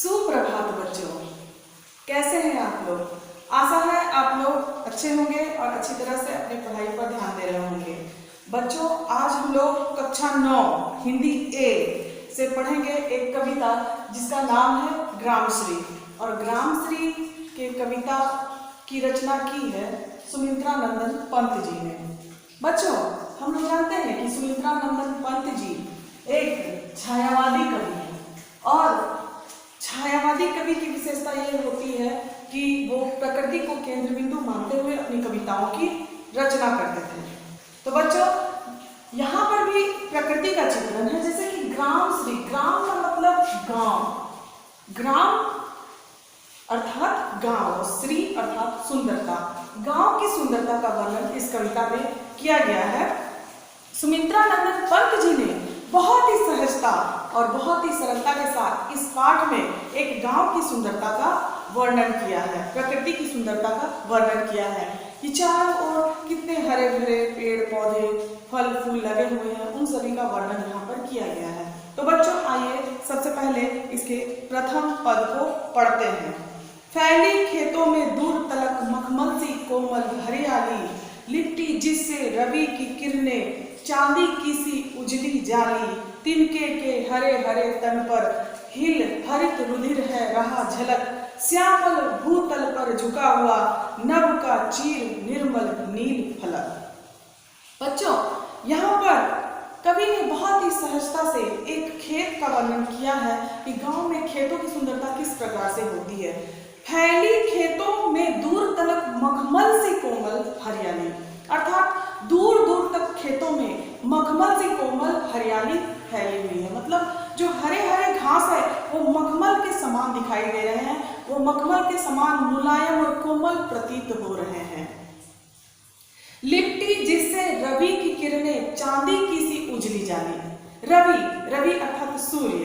सुप्रभात बच्चों, कैसे हैं आप लोग। आशा है आप लोग अच्छे होंगे और अच्छी तरह से अपनी पढ़ाई पर ध्यान दे रहे होंगे। बच्चों, आज हम लोग कक्षा 9 हिंदी ए से पढ़ेंगे एक कविता जिसका नाम है ग्रामश्री। और ग्रामश्री के कविता की रचना की है सुमित्रानंदन पंत जी ने। बच्चों, हम लोग जानते हैं कि सुमित्रानंदन पंत जी एक छायावादी कवि हैं और छायावादी कवि की विशेषता ये होती है कि वो प्रकृति को केंद्र बिंदु मानते हुए अपनी कविताओं की रचना करते थे। तो बच्चों, यहाँ पर भी प्रकृति का चित्रण है, जैसे कि ग्रामश्री। ग्राम का मतलब गांव, ग्राम अर्थात गांव, श्री अर्थात सुंदरता। गांव की सुंदरता का वर्णन इस कविता में किया गया है। सुमित्रानंदन पंत जी ने बहुत ही सहजता और बहुत ही सरलता के साथ इस पाठ में एक गांव की सुंदरता का वर्णन किया है, प्रकृति की सुंदरता का वर्णन किया है कि चारों ओर कितने हरे भरे पेड़ पौधे फल फूल लगे हुए हैं, उन सभी का वर्णन यहाँ पर किया गया है। तो बच्चों, आइए सबसे पहले इसके प्रथम पद को पढ़ते हैं। फैली खेतों में दूर तलक मखमल सी कोमल हरियाली, लिपटी जिससे रवि की किरणें चांदी की सी उजली जाली, तिनके के हरे हरे तन पर हिल हरित रुधिर है रहा झलक, श्यामल भूतल पर झुका हुआ नभ का चीर निर्मल नील फलक। बच्चों, यहाँ पर कवि ने बहुत ही सहजता से एक खेत का वर्णन किया है कि गांव में खेतों की सुंदरता किस प्रकार से होती है। फैली खेतों में दूर तलक मखमल सी कोमल हरियाली, अर्थात दूर दूर तक खेतों में मखमल सी कोमल हरियाली फैली हुई है। मतलब जो हरे हरे घास है वो मखमल के समान दिखाई दे रहे हैं, वो मखमल के समान मुलायम और कोमल प्रतीत हो रहे हैं। लिपटी जिससे रवि की किरणें चांदी की सी उजली जाली। रवि, रवि अर्थात सूर्य।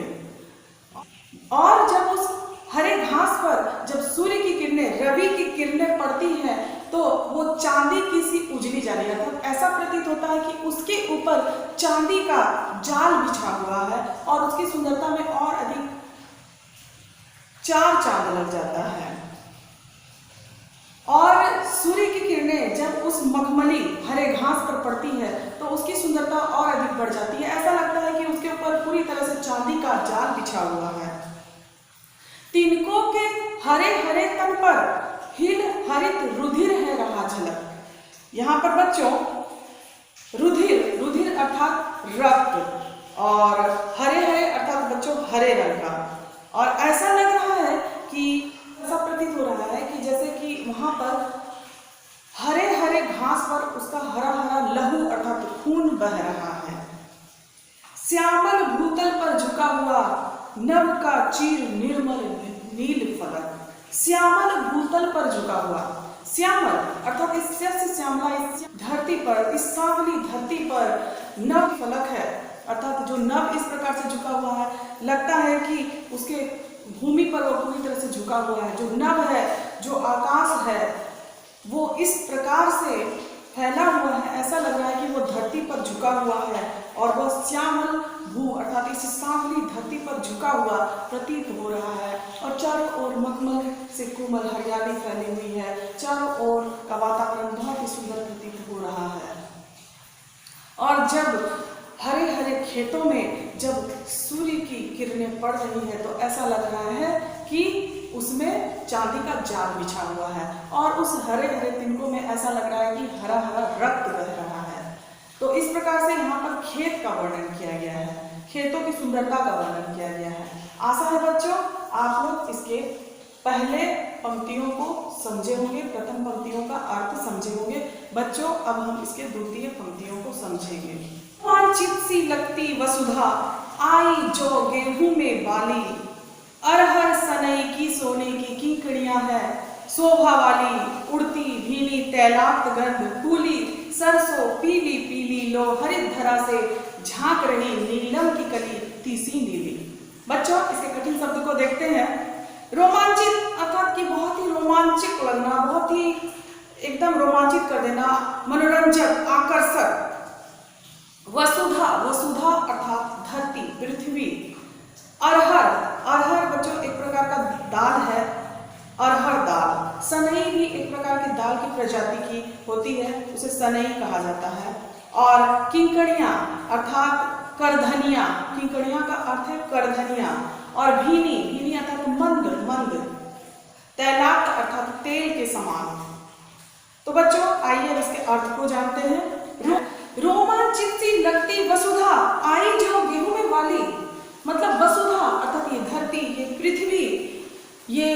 और जब उस हरे घास पर जब सूर्य की किरणें, रवि की किरणें पड़ती हैं तो वो चांदी की सी उजली जाली, अर्थात ऐसा प्रतीत होता है कि उसके ऊपर चांदी का जाल बिछा हुआ है और उसकी सुंदरता में और अधिक चार चांद लग जाता है। और सूर्य की किरणें जब उस मखमली हरे घास पर पड़ती है तो उसकी सुंदरता और अधिक बढ़ जाती है। ऐसा लगता है कि उसके ऊपर पूरी तरह से चांदी का जाल बिछा हुआ है। तिनकों के हरे हरे तन पर हिल हरित रुधिर है रहा झलक। यहाँ पर बच्चों रुधिर, रुधिर अर्थात रक्त, और हरे हरे अर्थात बच्चों हरे रंग का। और ऐसा लग रहा है कि ऐसा प्रतीत हो रहा है कि जैसे कि वहां पर हरे हरे घास पर उसका हरा हरा लहू अर्थात खून बह रहा है। श्यामल भूतल पर झुका हुआ नभ का चीर निर्मल नील फलक। श्यामल भूतल पर झुका हुआ, श्यामल अर्थात इस श्यामला इस धरती पर, इस सांवली धरती पर नभ फलक है, अर्थात जो नभ इस प्रकार से झुका हुआ है, लगता है कि उसके भूमि पर वो पूरी तरह से झुका हुआ है। जो नभ है, जो आकाश है, वो इस प्रकार से फैला हुआ है, ऐसा लग रहा है कि वो धरती पर झुका हुआ है और वह श्यामल भू अर्थात इस सांवली धरती पर झुका हुआ प्रतीत हो रहा है। और चारों ओर मखमल से कोमल हरियाली फैली हुई है, चारों ओर का वातावरण बहुत ही सुंदर प्रतीत हो रहा है। और जब हरे हरे खेतों में जब सूर्य की किरणें पड़ रही है तो ऐसा लग रहा है कि उसमें चांदी का जाल बिछा हुआ है और उस हरे हरे तिनकों में ऐसा लग रहा है कि हरा हरा रक्त बह रहा है। तो इस प्रकार से यहाँ पर खेत का वर्णन किया गया है, खेतों की सुंदरता का वर्णन किया गया है। आशा है बच्चों आप लोग इसके पहले पंक्तियों को समझे होंगे, प्रथम पंक्तियों का अर्थ समझे होंगे। बच्चों, अब हम इसके द्वितीय पंक्तियों को समझेंगे। वांछित सी लगती वसुधा आई जो गेहूं में बाली, अरहर सनई की सोने की किंकड़ियां है शोभा वाली, उड़ती भीनी तैलाक्त गंध फूली, सरसों पीली पीली लो हरित धरा से झांक रही नीलम की कली तीसी नीली। बच्चों, इसके कठिन शब्द को देखते हैं। रोमांचित अर्थात कि बहुत ही रोमांचक लगना, बहुत ही एकदम रोमांचित कर देना, मनोरंजक, आकर्षक। वसुधा, वसुधा अर्थात धरती, पृथ्वी। अरहर, अरहर बच्चों एक प्रकार का प्रजाति की होती है उसे सनई कहा जाता है। और किंकड़ियाँ अर्थात करधनिया, किंकड़ियाँ का अर्थ है करधनिया। और भीनी, भीनी अर्थात मंद मंद। तैलाक्त अर्थात तेल के समान। तो बच्चों आइए इसके अर्थ को जानते हैं। रोमांचित सी लगती वसुधा आई जो गेहूं में वाली, मतलब वसुधा अर्थात ये धरती, ये पृथ्वी, ये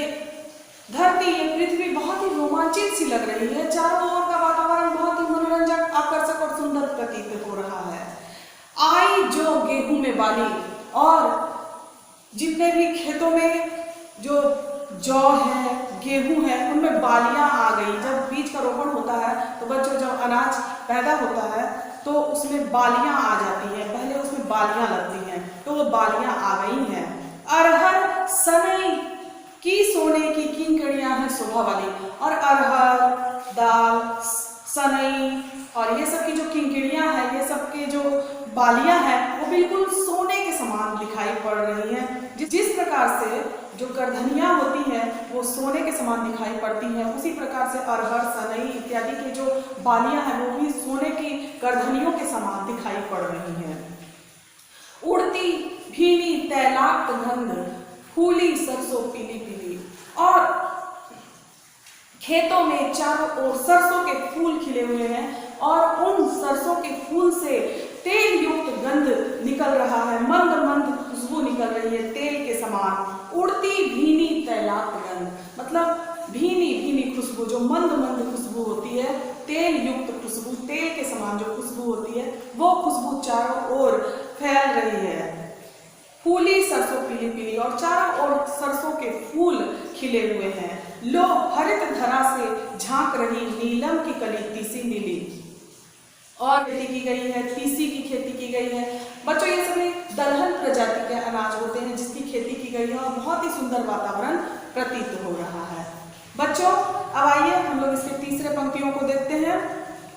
धरती, ये पृथ्वी बहुत ही रोमांचित सी लग रही है। चारों ओर का वातावरण बहुत ही मनोरंजक, आकर्षक और सुंदर प्रतीत हो रहा है। आई जो गेहूं में वाली, और जितने भी खेतों में जो जौ है, गेहूं है, उनमें बालियां आ गई। जब बीज का रोपण होता है तो बच्चों जब अनाज पैदा होता है तो उसमें बालियां आ जाती हैं, पहले उसमें बालियां लगती हैं, तो वो बालियां आ गई हैं। अरहर सनई की सोने की किंकड़ियां हैं शोभा वाली। और अरहर दाल सनई और ये सब की जो किंकड़ियां हैं, ये सब के जो बालियां हैं वो बिल्कुल सोने के समान दिखाई पड़ रही हैं। जिस प्रकार से जो करधनिया होती है वो सोने के समान दिखाई पड़ती है, उसी प्रकार से अरहर सनई इत्यादि के जो बालियां हैं वो भी सोने की करधनियों के समान दिखाई पड़ रही हैं। उड़ती भीनी तैलाक्त गंध, फूली सरसों पीली पीली। और खेतों में चारों ओर सरसों के फूल खिले हुए हैं और उन सरसों के फूल से तेल युक्त गंध निकल रहा है, मंद मंद खुशबू निकल रही है तेल के समान। उड़ती भीनी तैलाक्त गंध, मतलब भीनी भीनी खुशबू, जो मंद मंद खुशबू होती है, तेल युक्त खुशबू, तेल के समान जो खुशबू होती है वो खुशबू चारों ओर फैल रही है। फूली सरसों पीली पीली, और चारों ओर सरसों के फूल खिले हुए हैं। लो हरित धरा से झांक रही नीलम की कली तीसी नीली। और खेती की गई है, तीसी की खेती की गई है। बच्चों ये सभी दलहन प्रजाति के अनाज होते हैं जिसकी खेती की गई है और बहुत ही सुंदर वातावरण प्रतीत हो रहा है। बच्चों अब आइए हम लोग इसके तीसरे पंक्तियों को देखते हैं।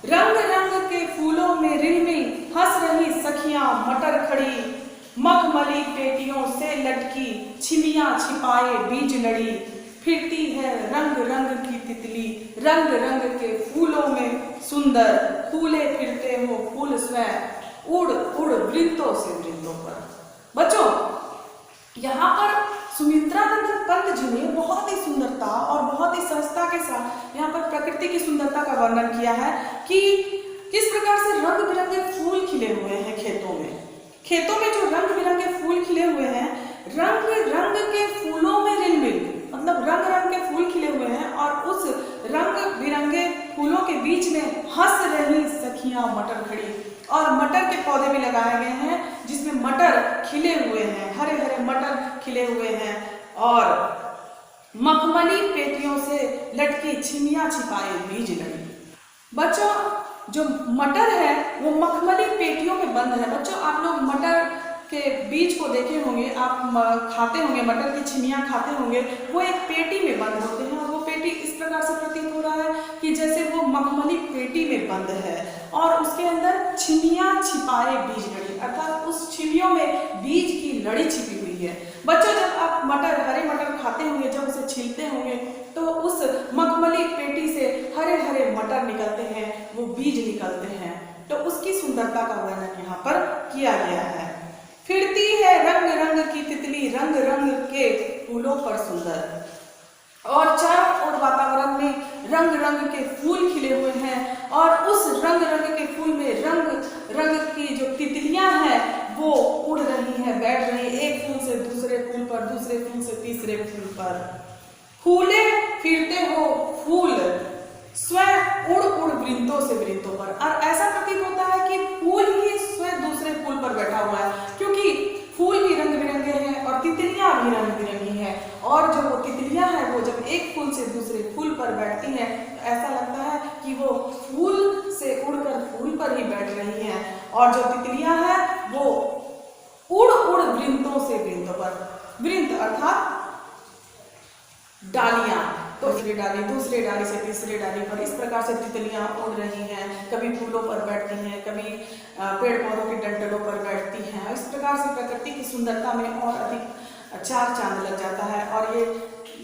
रंग रंग के फूलों में रिलमिल हंस रही सखियां मटर खड़ी, मखमली पेटियों से लटकी छिमियां छिपाए बीज लड़ी। फिरती है रंग रंग की तितली, रंग रंग के फूलों में सुंदर, फूले फिरते हो फूल स्वयं, उड़ उड़ वृंतों से वृंतों पर। बच्चों यहाँ पर सुमित्रानंद पंत जी ने बहुत ही सुंदरता और बहुत ही सहजता के साथ यहाँ पर प्रकृति की सुंदरता का वर्णन किया है कि किस प्रकार से रंग बिरंगे फूल खिले हुए हैं खेतों में। खेतों में जो रंग बिरंगे फूल खिले हुए हैं, रंग रंग के फूलों में रिलमिल, मतलब रंग रंग के फूल खिले हुए हैं और उस रंग बिरंगे फूलों के बीच में हंस रही सखियां मटर खड़ी। और मटर के पौधे भी लगाए गए हैं जिसमें मटर खिले हुए हैं, हरे हरे मटर खिले हुए हैं। और मखमली पेटियों से लटकी छिमियां छिपाए बीज लड़ी। बच्चों जो मटर है वो मखमली पेटियों में बंद है। बच्चों आप लोग मटर के बीज को देखे होंगे, आप खाते होंगे, मटर की छिमियां खाते होंगे, वो एक पेटी में बंद होते हैं और वो पेटी इस प्रकार से प्रतीत हो रहा है कि जैसे वो मखमली पेटी में बंद है और उसके अंदर छिमियां छिपाए बीज लड़ी, अर्थात उस छिमियों में बीज की लड़ी छिपी हुई है। बच्चों जब आप मटर, हरे मटर खाते होंगे, जब उसे छीलते होंगे तो उस मखमली पेटी से हरे हरे मटर निकलते हैं, वो बीज निकलते हैं। तो उसकी सुंदरता का वर्णन यहाँ पर किया गया है। फिरती है रंग रंग की तितली, रंग रंग के फूलों पर सुंदर। और चारों ओर वातावरण में रंग रंग के फूल खिले हुए हैं और उस रंग रंग के फूल में रंग रंग की जो तितलियां हैं वो उड़ रही हैं, बैठ रही हैं, एक फूल से दूसरे फूल पर, दूसरे फूल से तीसरे फूल पर। फूले फिरते हो फूल स्वयं उड़ उड़ वृंतों से वृंतों पर। और ऐसा प्रतीत होता है कि फूल ही स्वयं दूसरे फूल पर बैठा हुआ है, क्योंकि फूल भी रंग बिरंगे हैं और तितलियां भी रंग बिरंगी हैं। और जो वो तितलियां हैं वो जब एक फूल से दूसरे फूल पर बैठती हैं तो ऐसा लगता है कि वो फूल से उड़कर फूल पर ही बैठ रही हैं। और जो तितलियां हैं वो उड़ उड़ वृंतों से वृंतों पर, वृंत अर्थात डालियां, तो दूसरे डाली से तीसरे डाली पर इस प्रकार से तितलियां उड़ रही हैं। कभी फूलों पर बैठती हैं, कभी पेड़ पौधों के डंठलों पर बैठती हैं। इस प्रकार से प्रकृति की सुंदरता में और अधिक चार चांद लग जाता है और ये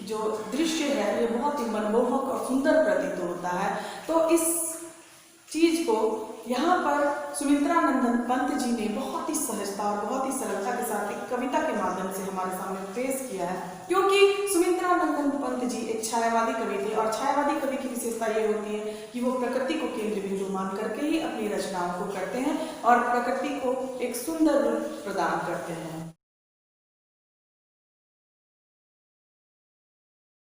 जो दृश्य है ये बहुत ही मनमोहक और सुंदर प्रतीत होता है। होता है। तो इस चीज को यहाँ पर सुमित्रा नंदन पंत जी ने बहुत ही सहजता और बहुत ही सरलता के साथ एक कविता के माध्यम से हमारे सामने पेश किया है, क्योंकि सुमित्रा नंदन पंत जी एक छायावादी कवि थे और छायावादी कवि की विशेषता ये होती है कि वो प्रकृति को केंद्र बिंदु मान करके ही अपनी रचनाओं को करते हैं और प्रकृति को एक सुंदर रूप प्रदान करते हैं।